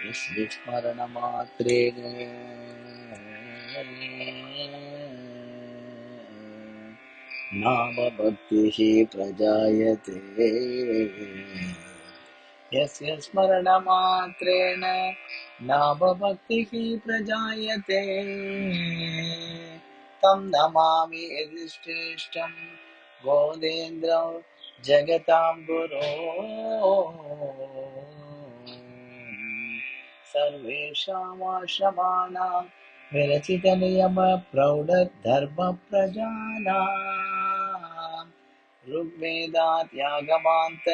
यस्य स्मरणमात्रेण नामभक्तिः प्रजायते। यस्य स्मरणमात्रेण नामभक्तिः प्रजायते तं नमामि यदिश्रेष्ठं बोधेन्द्रं जगतां गुरो। सर्वेषामाश्रमाणां विरचितनियमप्रौढधर्मप्रजानां ऋग्वेदाद्यागमान्त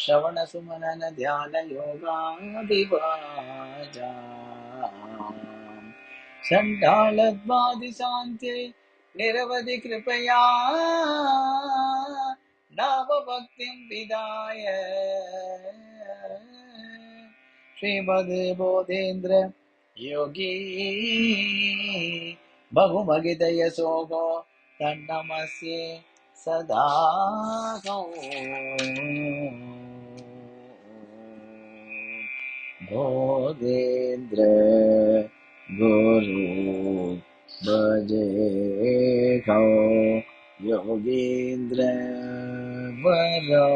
श्रवणसुमनन ध्यानयोगादिवाजाम् चण्डालद्वादिशान्त्यै निरवधि कृपया नामभक्तिं विदाय श्रीमद् बोधेन्द्र योगी बहुमगितयशोको तन्नमस्ये सदा। बोधेन्द्र गुरु भजेहो योगीन्द्र वरो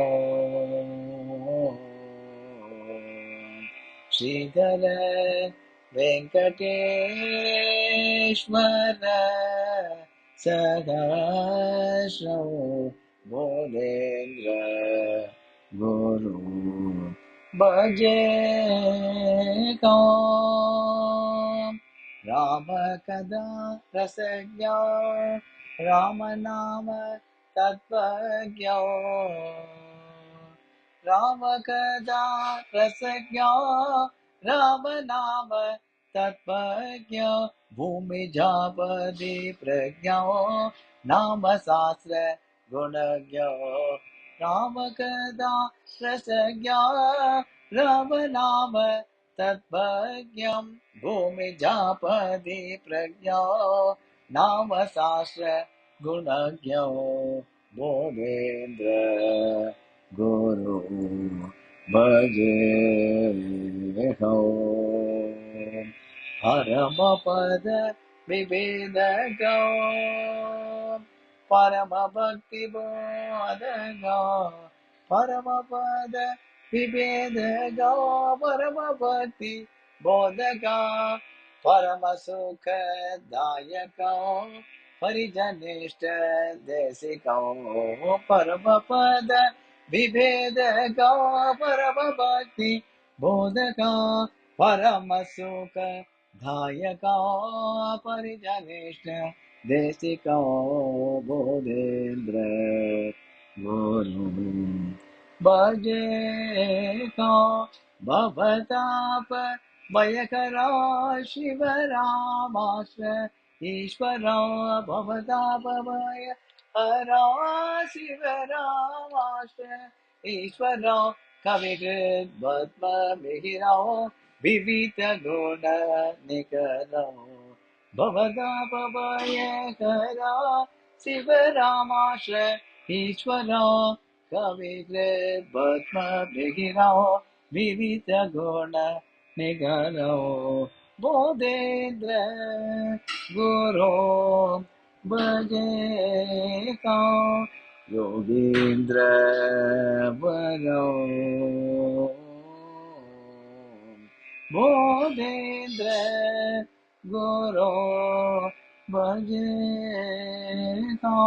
श्रीधर वेंकटेश्वर सहस्रो बोधेन्द्र गुरु भजे को राम कदा रसज्ञो राम नाम तत्त्वज्ञो राम कदा रसज्ञो राम नाम तत्त्वज्ञो भूमि जापदि प्रज्ञो नाम शास्त्र गुणज्ञो राम कदा रसज्ञो राम नाम तत्त्वज्ञं भूमि जापदि प्रज्ञो नाम शास्त्र गुणज्ञो बोधेन्द्र गुरु भजेहो परमपद विवेदगो परम भक्ति बोधगो परमपद विवेदगो परम भक्ति बोधगो परम सुखदायको परिजनिष्ठ देशिको परम पद विभेदको परम भक्ति बोधको परम सुखदायको परिजनिष्ठ देशिको बोधेन्द्र गुरु भजेको भवताप भयकरो शिवरामाश्रय ईश्वरो भवतापभय हरो शिवरामाश्रय ईश्वरो कविकृद्भस्ममिहिरो विविध गुण निकरो भवतापभय हरो शिवरामाश्रय ईश्वरो कविकृद्भस्ममिहिरो विविध गुण निकरो बोधेन्द्र गुरो भजेको योगीन्द्र वरो बोधेन्द्र गुरो भजेको।